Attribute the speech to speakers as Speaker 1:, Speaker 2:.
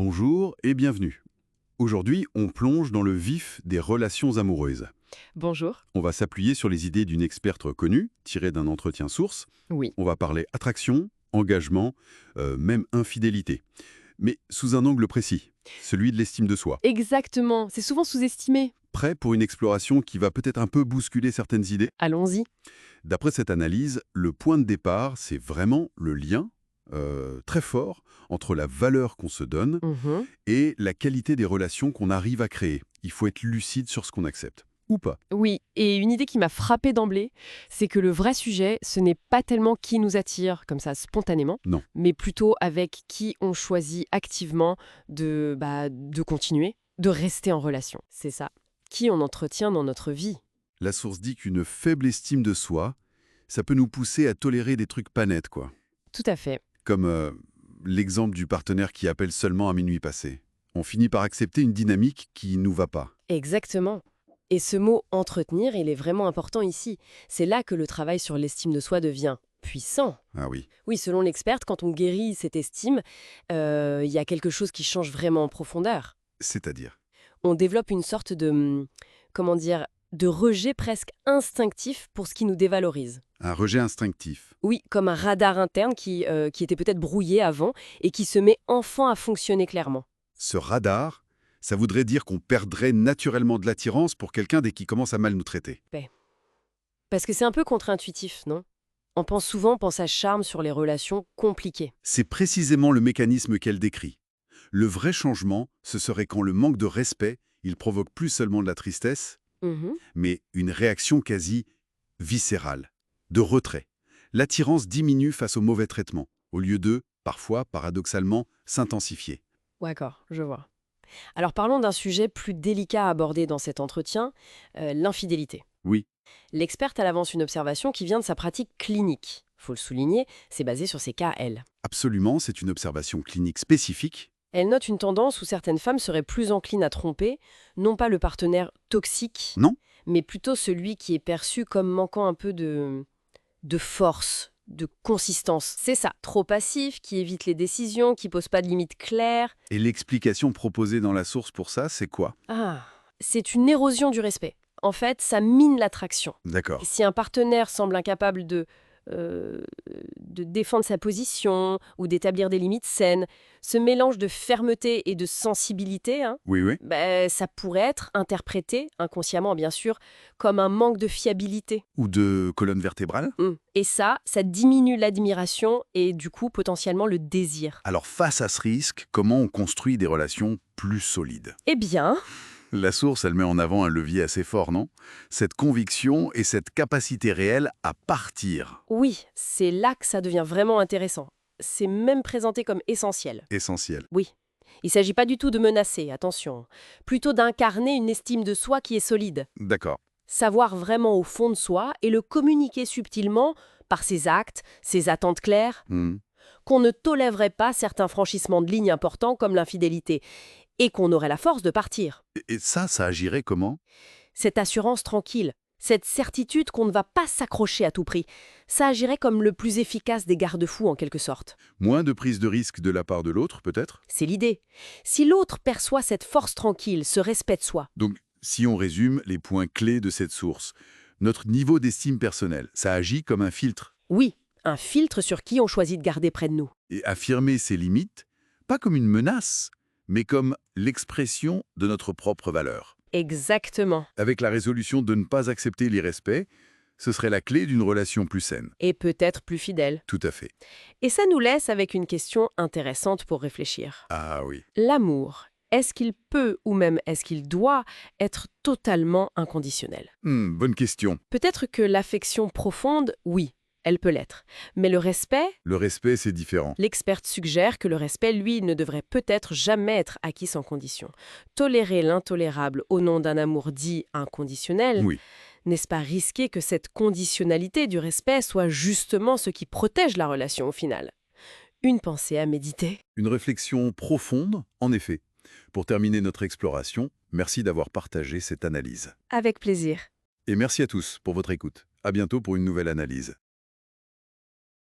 Speaker 1: Bonjour et bienvenue. Aujourd'hui, on plonge dans le vif des relations amoureuses.
Speaker 2: Bonjour.
Speaker 1: On va s'appuyer sur les idées d'une experte reconnue, tirée d'un entretien source.
Speaker 2: Oui.
Speaker 1: On va parler attraction, engagement, même infidélité. Mais sous un angle précis, celui de l'estime de soi.
Speaker 2: Exactement, c'est souvent sous-estimé.
Speaker 1: Prêt pour une exploration qui va peut-être un peu bousculer certaines idées?
Speaker 2: Allons-y.
Speaker 1: D'après cette analyse, le point de départ, c'est vraiment le lien très fort entre la valeur qu'on se donne
Speaker 2: Mhm.
Speaker 1: et la qualité des relations qu'on arrive à créer. Il faut être lucide sur ce qu'on accepte. Ou pas.
Speaker 2: Oui, et une idée qui m'a frappée d'emblée, c'est que le vrai sujet, ce n'est pas tellement qui nous attire, comme ça, spontanément,
Speaker 1: Non.
Speaker 2: mais plutôt avec qui on choisit activement de continuer, de rester en relation. C'est ça. Qui on entretient dans notre vie.
Speaker 1: La source dit qu'une faible estime de soi, ça peut nous pousser à tolérer des trucs pas nets, quoi.
Speaker 2: Tout à fait.
Speaker 1: Comme l'exemple du partenaire qui appelle seulement à minuit passé. On finit par accepter une dynamique qui nous va pas.
Speaker 2: Exactement. Et ce mot entretenir, il est vraiment important ici. C'est là que le travail sur l'estime de soi devient puissant.
Speaker 1: Ah oui.
Speaker 2: Oui, selon l'experte, quand on guérit cette estime, il y a quelque chose qui change vraiment en profondeur.
Speaker 1: C'est-à-dire?
Speaker 2: On développe une sorte comment dire, de rejet presque instinctif pour ce qui nous dévalorise.
Speaker 1: Un rejet instinctif.
Speaker 2: Oui, comme un radar interne qui était peut-être brouillé avant et qui se met enfin à fonctionner clairement.
Speaker 1: Ce radar, ça voudrait dire qu'on perdrait naturellement de l'attirance pour quelqu'un dès qu'il commence à mal nous traiter.
Speaker 2: Parce que c'est un peu contre-intuitif, non? On pense à charme sur les relations compliquées.
Speaker 1: C'est précisément le mécanisme qu'elle décrit. Le vrai changement, ce serait quand le manque de respect, il provoque plus seulement de la tristesse,
Speaker 2: Mhm.
Speaker 1: mais une réaction quasi viscérale, de retrait. L'attirance diminue face au mauvais traitement, au lieu de, parfois, paradoxalement, s'intensifier.
Speaker 2: D'accord, je vois. Alors parlons d'un sujet plus délicat à aborder dans cet entretien, l'infidélité.
Speaker 1: Oui,
Speaker 2: L'experte, elle avance une observation qui vient de sa pratique clinique. Faut le souligner, c'est basé sur ses cas, elle.
Speaker 1: absolument, c'est une observation clinique spécifique.
Speaker 2: Elle note une tendance où certaines femmes seraient plus enclines à tromper, non pas le partenaire toxique,
Speaker 1: Non?
Speaker 2: mais plutôt celui qui est perçu comme manquant un peu de force, de consistance. C'est ça, trop passif, qui évite les décisions, qui pose pas de limites claires.
Speaker 1: Et l'explication proposée dans la source pour ça, c'est quoi?
Speaker 2: Ah, c'est une érosion du respect. En fait, ça mine l'attraction.
Speaker 1: D'accord.
Speaker 2: Si un partenaire semble incapable de défendre sa position ou d'établir des limites saines, ce mélange de fermeté et de sensibilité,
Speaker 1: Oui, oui.
Speaker 2: ça pourrait être interprété, inconsciemment bien sûr, comme un manque de fiabilité.
Speaker 1: Ou de colonne vertébrale?
Speaker 2: Et ça diminue l'admiration et du coup potentiellement le désir.
Speaker 1: Alors face à ce risque, comment on construit des relations plus solides?
Speaker 2: Eh bien,
Speaker 1: La source, elle met en avant un levier assez fort, non? Cette conviction et cette capacité réelle à partir.
Speaker 2: oui, c'est là que ça devient vraiment intéressant. C'est même présenté comme essentiel.
Speaker 1: Essentiel.
Speaker 2: Oui. Il ne s'agit pas du tout de menacer, attention. Plutôt d'incarner une estime de soi qui est solide.
Speaker 1: D'accord.
Speaker 2: Savoir vraiment au fond de soi et le communiquer subtilement par ses actes, ses attentes claires,
Speaker 1: Hmm.
Speaker 2: qu'on ne tolérerait pas certains franchissements de lignes importants comme l'infidélité, et qu'on aurait la force de partir.
Speaker 1: Et ça agirait comment?
Speaker 2: Cette assurance tranquille, cette certitude qu'on ne va pas s'accrocher à tout prix, ça agirait comme le plus efficace des garde-fous en quelque sorte.
Speaker 1: Moins de prise de risque de la part de l'autre, peut-être?
Speaker 2: C'est l'idée. Si l'autre perçoit cette force tranquille, ce respect de soi,
Speaker 1: Donc, si on résume les points clés de cette source, notre niveau d'estime personnelle, ça agit comme un filtre.
Speaker 2: oui, un filtre sur qui on choisit de garder près de nous.
Speaker 1: Et affirmer ses limites, pas comme une menace, mais comme l'expression de notre propre valeur.
Speaker 2: Exactement.
Speaker 1: Avec la résolution de ne pas accepter l'irrespect, ce serait la clé d'une relation plus saine.
Speaker 2: Et peut-être plus fidèle.
Speaker 1: Tout à fait.
Speaker 2: Et ça nous laisse avec une question intéressante pour réfléchir.
Speaker 1: Ah oui.
Speaker 2: L'amour, est-ce qu'il peut ou même est-ce qu'il doit être totalement inconditionnel?
Speaker 1: Bonne question.
Speaker 2: Peut-être que l'affection profonde, oui, elle peut l'être. Mais le respect,
Speaker 1: Le respect, c'est différent.
Speaker 2: l'experte suggère que le respect, lui, ne devrait peut-être jamais être acquis sans condition. Tolérer l'intolérable au nom d'un amour dit inconditionnel,
Speaker 1: Oui.
Speaker 2: n'est-ce pas risquer que cette conditionnalité du respect soit justement ce qui protège la relation au final? Une pensée à méditer.
Speaker 1: Une réflexion profonde, en effet. Pour terminer notre exploration, merci d'avoir partagé cette analyse.
Speaker 2: Avec plaisir.
Speaker 1: Et merci à tous pour votre écoute. À bientôt pour une nouvelle analyse.